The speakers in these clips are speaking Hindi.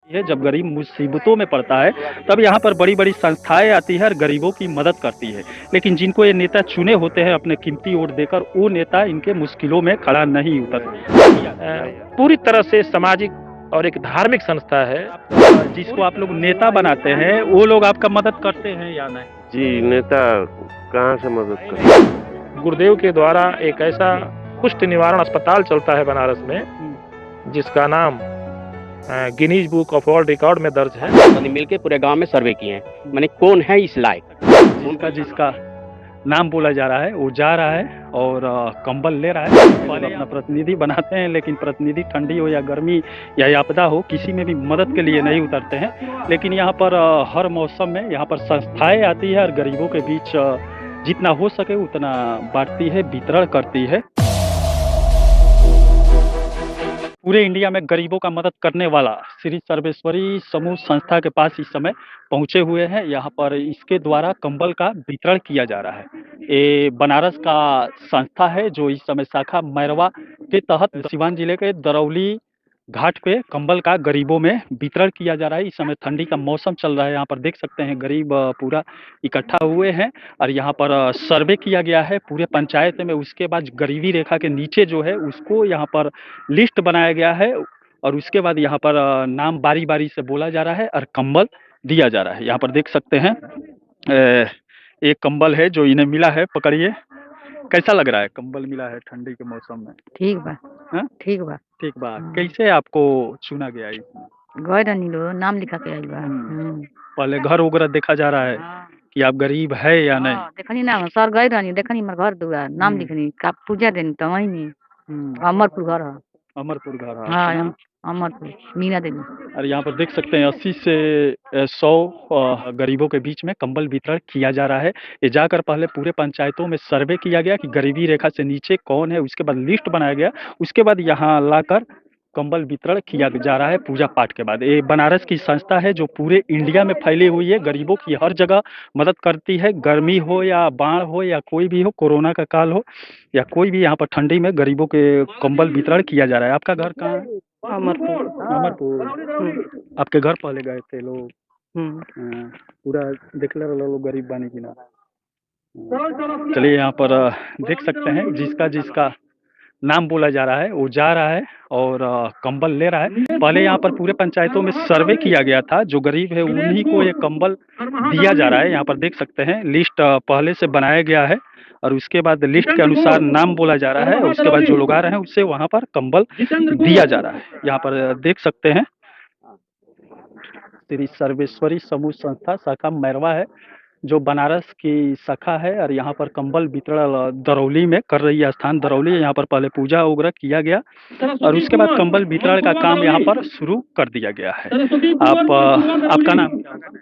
है जब गरीब मुसीबतों में पड़ता है तब यहाँ पर बड़ी-बड़ी संस्थाएँ आती है और गरीबों की मदद करती है। लेकिन जिनको ये नेता चुने होते हैं अपने कीमती वोट देकर, वो नेता इनके मुश्किलों में खड़ा नहीं उतरते। पूरी तरह से सामाजिक और एक धार्मिक संस्था है। जिसको आप लोग नेता बनाते हैं, वो लोग आपका मदद करते हैं या नहीं? जी, नेता कहाँ से मदद करे? गुरुदेव के द्वारा एक ऐसा कुष्ठ निवारण अस्पताल चलता है बनारस में, जिसका नाम Guinness book of world record में दर्ज है। मैंने मिलके पूरे गांव में सर्वे किए हैं, मैंने कौन है इस लायक। जिसका नाम बोला जा रहा है वो जा रहा है और कंबल ले रहा है। पहले अपना प्रतिनिधि बनाते हैं, लेकिन प्रतिनिधि ठंडी हो या गर्मी या आपदा हो, किसी में भी मदद के लिए नहीं उतरते हैं। लेकिन यहाँ पर हर मौसम में यहाँ पर संस्थाएं आती है और गरीबों के बीच जितना हो सके उतना बांटती है, वितरण करती है। पूरे इंडिया में गरीबों का मदद करने वाला श्री सर्वेश्वरी समूह संस्था के पास इस समय पहुंचे हुए हैं। यहाँ पर इसके द्वारा कंबल का वितरण किया जा रहा है। ये बनारस का संस्था है जो इस समय शाखा मैरवा के तहत सिवान जिले के दरौली घाट पे कंबल का गरीबों में वितरण किया जा रहा है। इस समय ठंडी का मौसम चल रहा है, यहाँ पर देख सकते हैं गरीब पूरा इकट्ठा हुए हैं और यहाँ पर सर्वे किया गया है पूरे पंचायत में। उसके बाद गरीबी रेखा के नीचे जो है उसको यहाँ पर लिस्ट बनाया गया है और उसके बाद यहाँ पर नाम बारी बारी से बोला जा रहा है और कंबल दिया जा रहा है। यहाँ पर देख सकते हैं एक कंबल है जो इन्हें मिला है, पकड़िए। कैसा लग रहा है कंबल मिला है ठंडी के मौसम में? ठीक बा। हाँ? ठीक बा। ठीक बा। कैसे आपको चुना गया इसमें? गए रहनी लो, नाम लिखा के आइल बा। पहले घर वगैरह देखा जा रहा है कि आप गरीब है या नहीं? देखनी ना, सर गए रहनी, देखनी हमार घर दुआर, नाम लिखनी, का पूजा देनी तो वही नहीं। अमरपुर घर है। अमरपुर घर है। हाँ, अमरपुर मीना देवी। और यहाँ पर देख सकते हैं 80 से 100 गरीबों के बीच में कंबल वितरण किया जा रहा है। ये जाकर पहले पूरे पंचायतों में सर्वे किया गया कि गरीबी रेखा से नीचे कौन है, उसके बाद लिस्ट बनाया गया, उसके बाद यहाँ लाकर कंबल वितरण किया जा रहा है पूजा पाठ के बाद। ये बनारस की संस्था है जो पूरे इंडिया में फैली हुई है, गरीबों की हर जगह मदद करती है। गर्मी हो या बाढ़ हो या कोई भी हो, कोरोना का काल हो या कोई भी, यहाँ पर ठंडी में गरीबों के कंबल वितरण किया जा रहा है। आपका घर कहाँ है? अमरपुर। अमरपुर। आपके घर पहले गए थे लोग? पूरा देख ले लोग गरीब बानी की ना। चलिए यहाँ पर देख सकते हैं जिसका नाम बोला जा रहा है वो जा रहा है और कंबल ले रहा है। पहले यहाँ पर पूरे पंचायतों में सर्वे किया गया था, जो गरीब है उन्हीं को ये कंबल दिया जा रहा है। यहाँ पर देख सकते हैं लिस्ट पहले से बनाया गया है और उसके बाद लिस्ट के अनुसार नाम बोला जा रहा है। उसके बाद जो लोग आ रहे हैं उससे वहाँ पर कंबल दिया जा रहा है। यहाँ पर देख सकते हैं श्री सर्वेश्वरी समूह संस्था शाखा मैरवा है जो बनारस की शाखा है और यहाँ पर कंबल वितरण दरौली में कर रही है। स्थान दरौली है, यहाँ पर पहले पूजा वगैरह किया गया और उसके बाद कंबल वितरण का काम यहाँ पर शुरू कर दिया गया है। आपका नाम?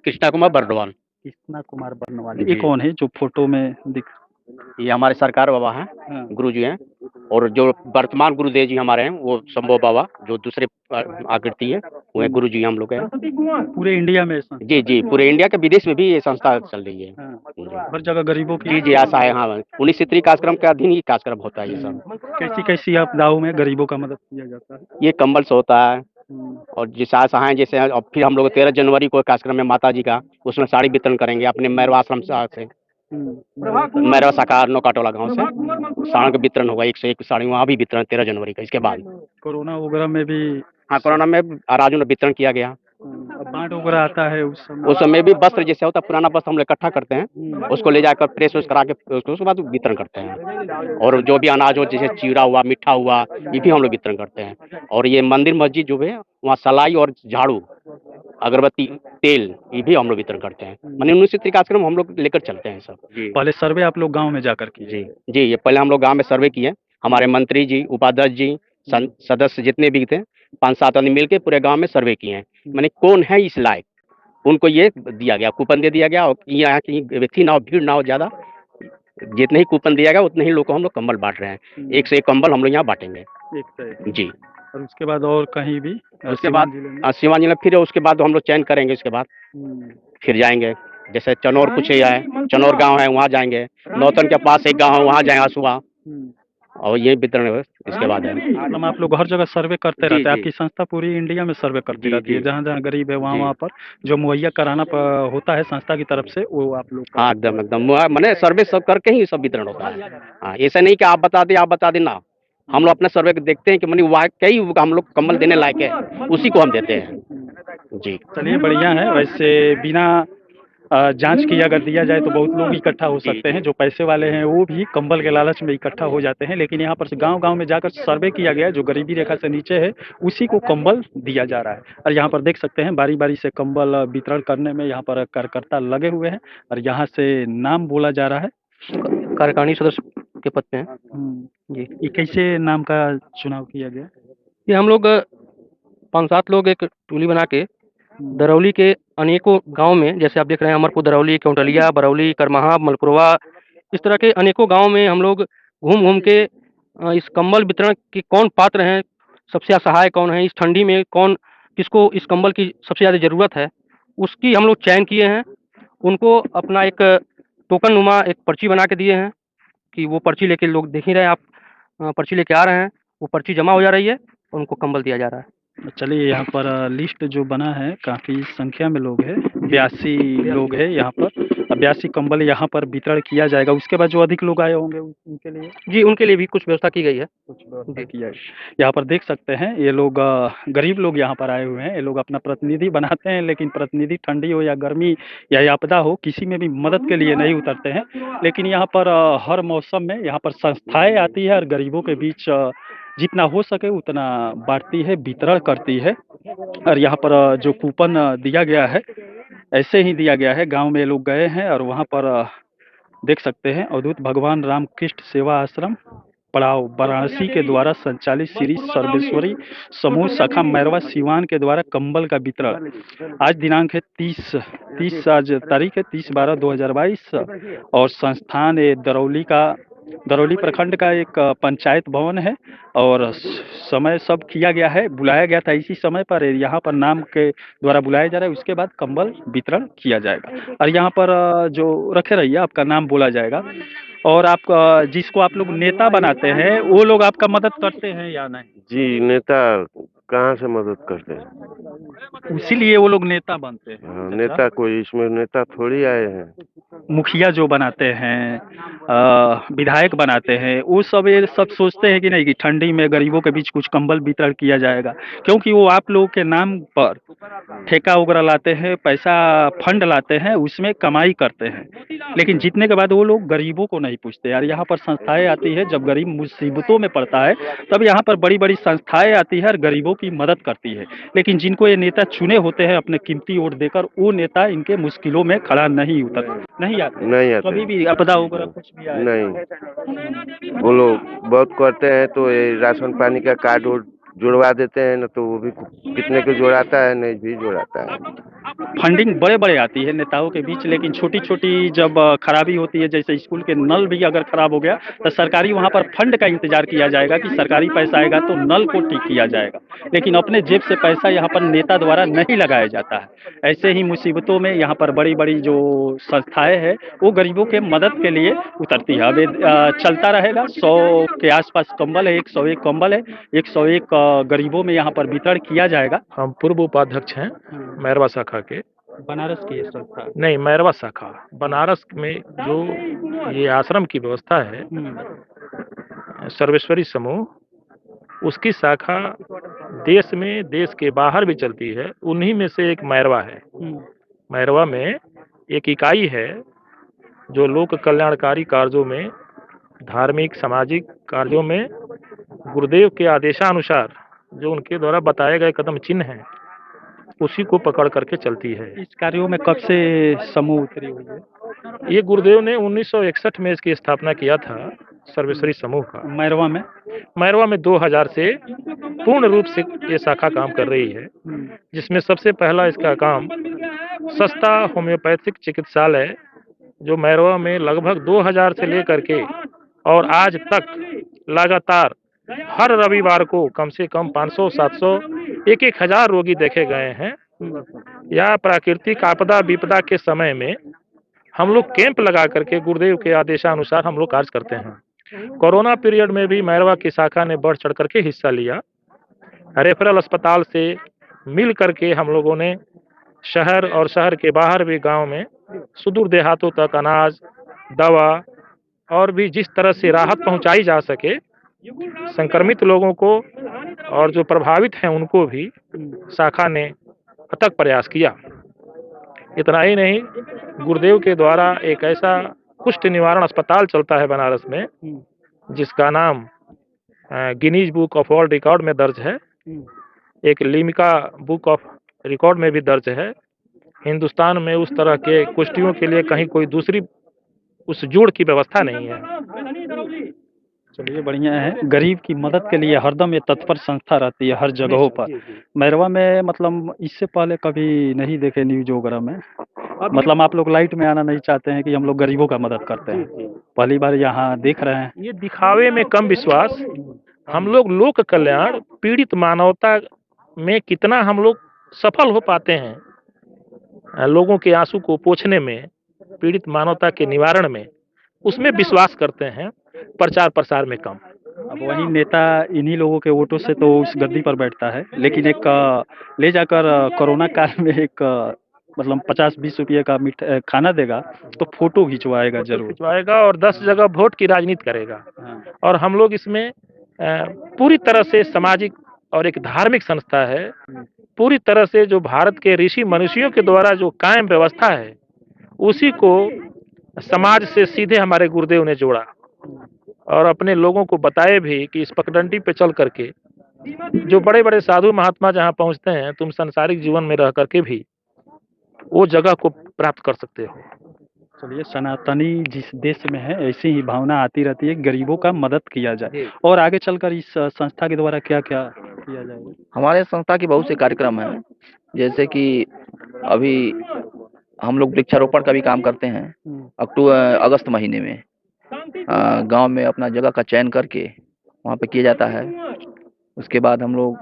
कृष्णा कुमार बर्नवाल। कृष्णा कुमार बर्नवाल। ये कौन है जो फोटो में दिख? ये हमारे सरकार बाबा हैं, गुरु जी हैं। और जो वर्तमान गुरुदेव जी हमारे हैं वो शंभो बाबा, जो दूसरे आकृति है वो है गुरु जी हम लोग हैं। पूरे इंडिया में? जी, पूरे इंडिया के विदेश में भी ये संस्था चल रही है। हर जगह गरीबों की जी ऐसा है। हाँ, 19 कार्यक्रम के अधीन ही कार्यक्रम होता है ये सब। कैसी आपदाओं में गरीबों का मदद किया जाता है? ये कंबल से होता है और जैसे सहाय जैसे और फिर हम लोग 13 जनवरी को कार्यक्रम में माता जी का, उसमें साड़ी वितरण करेंगे अपने मैरवा आश्रम से। मैरवा शाखा नौकाटोला गांव से साड़ी का वितरण होगा, 101 साड़ी वहाँ भी वितरण 13 जनवरी का। इसके बाद कोरोना वगैरह में भी? हाँ, कोरोना में अराजू में वितरण किया गया। बाढ़ वगैरह आता है उस समय भी वस्त्र जैसे होता है, पुराना वस्त्र हम लोग इकट्ठा करते हैं, उसको ले जाकर प्रेस वेस करा के उसके बाद वितरण करते हैं। और जो भी अनाज हो जैसे चीरा हुआ, मिठा हुआ, ये भी हम लोग वितरण करते हैं। और ये मंदिर मस्जिद जो है वहाँ सलाई और झाड़ू, अगरबत्ती, तेल, ये भी हम लोग वितरण करते हैं। मैंने 19 कार्यक्रम हम लोग लेकर चलते हैं सब। पहले सर्वे आप लोग गाँव में जाकर किए? जी, ये पहले हम लोग गाँव में सर्वे किए। हमारे मंत्री जी, उपाध्यक्ष जी, सदस्य जितने भी थे 5-7 आदमी मिलकर पूरे गांव में सर्वे किए हैं। मैंने कौन है इस लायक, उनको ये दिया गया, कूपन दे दिया गया। और यहाँ की व्यक्ति ना हो, भीड़ ना हो ज्यादा, जितने ही कूपन दिया गया उतने ही लोग को हम लोग कंबल बांट रहे हैं। 1 से 1 कंबल हम लोग यहाँ बांटेंगे। जी। और उसके बाद और कहीं भी? उसके बाद सिवान जिले फिर उसके बाद हम लोग चयन करेंगे। उसके बाद फिर जाएंगे, जैसे चनौर कुछ है, चनौर गाँव है वहाँ जाएंगे। नौतन के पास एक गाँव है वहाँ जाएंगे, सुबह और ये वितरण इसके बाद है। मतलब आप लोग हर जगह सर्वे करते जी, रहते हैं, जी। आपकी संस्था पूरी इंडिया में सर्वे करती जी, रहती है, जी। जहाँ-जहाँ गरीब है जी। वहाँ-वहाँ पर जो मुहैया कराना होता है संस्था की तरफ से वो आप लोग हाँ, एकदम एकदम माने सर्वे सब करके ही सब वितरण होता है। हाँ, ऐसा नहीं कि आप बता दें ना। हम लोग अपना सर्वे देखते हैं कि माने वाक़ई हम लोग कंबल देने लायक है, उसी को हम देते हैं। जी। चलिए बढ़िया है। वैसे बिना जाँच किए अगर दिया जाए तो बहुत लोग इकट्ठा हो जी, सकते हैं, जी। जो पैसे वाले हैं वो भी कंबल के लालच में इकट्ठा हो जाते हैं, लेकिन यहाँ पर से गाँव-गाँव में जाकर सर्वे किया गया है, जो गरीबी रेखा से नीचे है, उसी को कंबल दिया जा रहा है। और यहाँ पर देख सकते हैं बारी-बारी से कंबल वितरण करने में यहाँ पर कार्यकर्ता लगे हुए हैं और यहाँ से नाम बोला जा रहा है। कार्यकारिणी सदस्य के पद पे हैं। जी। ये कैसे नाम का चुनाव किया गया? ये हम लोग 5-7 लोग एक टोली बना के दरौली के अनेकों गाँव में, जैसे आप देख रहे हैं अमरपुर, दरौली, केवटलिया, बरौली, करमाहा, मलपुरवा, इस तरह के अनेकों गाँव में हम लोग घूम-घूम के इस कंबल वितरण के कौन पात्र हैं, सबसे असहाय कौन है, इस ठंडी में किसको इस कंबल की सबसे ज़्यादा ज़रूरत है, उसकी हम लोग चयन किए हैं। उनको अपना एक टोकन नुमा एक पर्ची बना के दिए हैं कि वो पर्ची लेके लोग देख ही रहे हैं आप, पर्ची लेके आ रहे हैं, वो पर्ची जमा हो जा रही है और उनको कंबल दिया जा रहा है। चलिए यहाँ पर लिस्ट जो बना है काफ़ी संख्या में लोग हैं, 82 लोग हैं यहाँ पर। 82 कंबल यहाँ पर वितरण किया जाएगा, उसके बाद जो अधिक लोग आए होंगे उनके लिए जी, उनके लिए भी कुछ व्यवस्था की गई है। कुछ व्यवस्था किया है। यहाँ पर देख सकते हैं ये लोग गरीब लोग यहाँ पर आए हुए हैं, ये लोग अपना प्रतिनिधि बनाते हैं, लेकिन प्रतिनिधि ठंडी हो या गर्मी या आपदा हो, किसी में भी मदद के लिए नहीं उतरते हैं। लेकिन यहाँ पर हर मौसम में यहाँ पर संस्थाएँ आती है और गरीबों के बीच जितना हो सके उतना बाँटती है, वितरण करती है। और यहाँ पर जो कूपन दिया गया है, ऐसे ही दिया गया है। गाँव में लोग गए हैं और वहाँ पर देख सकते हैं अवधूत भगवान रामकृष्ण सेवा आश्रम पड़ाव वाराणसी के द्वारा संचालित श्री सर्वेश्वरी समूह शाखा मैरवा सिवान के द्वारा कंबल का वितरण आज दिनांक है 30 आज तारीख है 30/12/2022 और संस्थान ये दरौली प्रखंड का एक पंचायत भवन है और समय सब किया गया है, बुलाया गया था इसी समय पर यहाँ पर नाम के द्वारा बुलाया जा रहा है, उसके बाद कंबल वितरण किया जाएगा और यहाँ पर जो रखे रहिए आपका नाम बोला जाएगा और आप जिसको आप लोग नेता बनाते हैं वो लोग आपका मदद करते हैं या नहीं? जी, नेता कहाँ से मदद करते हैं? इसीलिए वो लोग नेता बनते हैं। हाँ, नेता कोई इसमें नेता थोड़ी आए हैं। मुखिया जो बनाते हैं विधायक बनाते हैं वो सब ये सब सोचते हैं कि नहीं कि ठंडी में गरीबों के बीच कुछ कंबल वितरण किया जाएगा, क्योंकि वो आप लोगों के नाम पर ठेका वगैरह लाते हैं, पैसा फंड लाते हैं, उसमें कमाई करते हैं, लेकिन जीतने के बाद वो लोग गरीबों को नहीं पूछते। यार यहाँ पर संस्थाएं आती है, जब गरीब मुसीबतों में पड़ता है तब यहाँ पर बड़ी बड़ी संस्थाएं आती है और गरीबों की मदद करती है, लेकिन जिनको ये नेता चुने होते हैं अपने कीमती वोट देकर, वो नेता इनके मुश्किलों में खड़ा नहीं नहीं आते नहीं आते। कभी भी आपदा वगैरह कुछ भी आए नहीं, वो लोग बहुत करते हैं तो ये राशन पानी का कार्ड वोर्ड जुड़वा देते हैं ना, तो वो भी कितने को जोड़ाता है, नहीं भी जोड़ाता है। फंडिंग बड़े-बड़े आती है नेताओं के बीच, लेकिन छोटी-छोटी जब खराबी होती है, जैसे स्कूल के नल भी अगर खराब हो गया तो सरकारी वहाँ पर फंड का इंतजार किया जाएगा कि सरकारी पैसा आएगा तो नल को ठीक किया जाएगा, लेकिन अपने जेब से पैसा यहाँ पर नेता द्वारा नहीं लगाया जाता है। ऐसे ही मुसीबतों में यहाँ पर बड़ी-बड़ी जो संस्थाएं हैं वो गरीबों के मदद के लिए उतरती है। अब ये चलता रहेगा, 100 के आसपास कंबल है, 101 कंबल है, 101 गरीबों में यहाँ पर वितरण किया जाएगा। हम पूर्व उपाध्यक्ष हैं मैरवा शाखा के। बनारस की ये संस्था नहीं, मैरवा शाखा बनारस में जो ये आश्रम की व्यवस्था है सर्वेश्वरी समूह, उसकी शाखा देश में, देश के बाहर भी चलती है। उन्हीं में से एक मैरवा है। मैरवा में एक इकाई है जो लोक कल्याणकारी कार्यों में, धार्मिक सामाजिक कार्यों में गुरुदेव के आदेशानुसार जो उनके द्वारा बताए गए कदम चिन्ह हैं उसी को पकड़ करके चलती है। इस कार्यों में कब से समूह उतरी हुई है? ये गुरुदेव ने 1961 में इसकी स्थापना किया था सर्वेश्वरी समूह का। मैरवा में 2000 से पूर्ण रूप से ये शाखा काम कर रही है, जिसमें सबसे पहला इसका काम सस्ता होम्योपैथिक चिकित्सालय जो मैरवा में लगभग 2000 से लेकर के और आज तक लगातार हर रविवार को कम से कम 500, 700, 1000 रोगी देखे गए हैं। या प्राकृतिक आपदा विपदा के समय में हम लोग कैंप लगा करके गुरुदेव के आदेशानुसार हम लोग कार्य करते हैं। कोरोना पीरियड में भी मैरवा की शाखा ने बढ़ चढ़ करके हिस्सा लिया। रेफरल अस्पताल से मिल करके हम लोगों ने शहर और शहर के बाहर भी गांव में सुदूर देहातों तक अनाज, दवा और भी जिस तरह से राहत पहुंचाई जा सके, संक्रमित लोगों को और जो प्रभावित हैं उनको भी शाखा ने अथक प्रयास किया। इतना ही नहीं, गुरुदेव के द्वारा एक ऐसा कुष्ठ निवारण अस्पताल चलता है बनारस में, जिसका नाम Guinness book of world record में दर्ज है, एक लिम्का बुक ऑफ रिकॉर्ड में भी दर्ज है। हिंदुस्तान में उस तरह के कुष्ठियों के लिए कहीं कोई दूसरी उस जोड़ की व्यवस्था नहीं है। चलिए बढ़िया है। गरीब की मदद के लिए हरदम ये तत्पर संस्था रहती है हर जगहों पर। मैरवा में मतलब इससे पहले कभी नहीं देखे न्यूज वगैरह में, मतलब आप लोग लाइट में आना नहीं चाहते हैं कि हम लोग गरीबों का मदद करते हैं, पहली बार यहाँ देख रहे हैं। ये दिखावे में कम विश्वास, हम लोग लोक कल्याण, पीड़ित मानवता में कितना हम लोग सफल हो पाते हैं, लोगों के आंसू को पोंछने में, पीड़ित मानवता के निवारण में, उसमें विश्वास करते हैं, प्रचार प्रसार में कम। अब वही नेता इन्हीं लोगों के वोटों से तो उस गद्दी पर बैठता है, लेकिन एक ले जाकर कोरोना काल में एक मतलब 50-20 रुपये का खाना देगा तो फोटो खिंचवाएगा, जरूर खिंचवाएगा और 10 जगह वोट की राजनीति करेगा। हाँ। और हम लोग इसमें पूरी तरह से सामाजिक और एक धार्मिक संस्था है, पूरी तरह से जो भारत के ऋषि मनुष्यों के द्वारा जो कायम व्यवस्था है उसी को समाज से सीधे हमारे गुरुदेव ने जोड़ा और अपने लोगों को बताए भी कि इस पगडंडी पे चल करके जो बड़े बड़े साधु महात्मा जहाँ पहुँचते हैं, तुम सांसारिक जीवन में रह करके भी वो जगह को प्राप्त कर सकते हो। चलिए, सनातनी जिस देश में है ऐसी ही भावना आती रहती है, गरीबों का मदद किया जाए। और आगे चलकर इस संस्था के द्वारा क्या क्या किया जाएगा? हमारे संस्था के बहुत से कार्यक्रम हैं, जैसे कि अभी हम लोग वृक्षारोपण का भी काम करते हैं। अगस्त महीने में गांव में अपना जगह का चयन करके वहाँ पे किया जाता है। उसके बाद हम लोग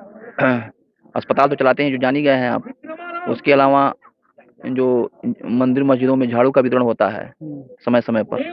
अस्पताल तो चलाते हैं, जो जानी गए हैं आप। उसके अलावा जो मंदिर मस्जिदों में झाड़ू का वितरण होता है समय समय पर,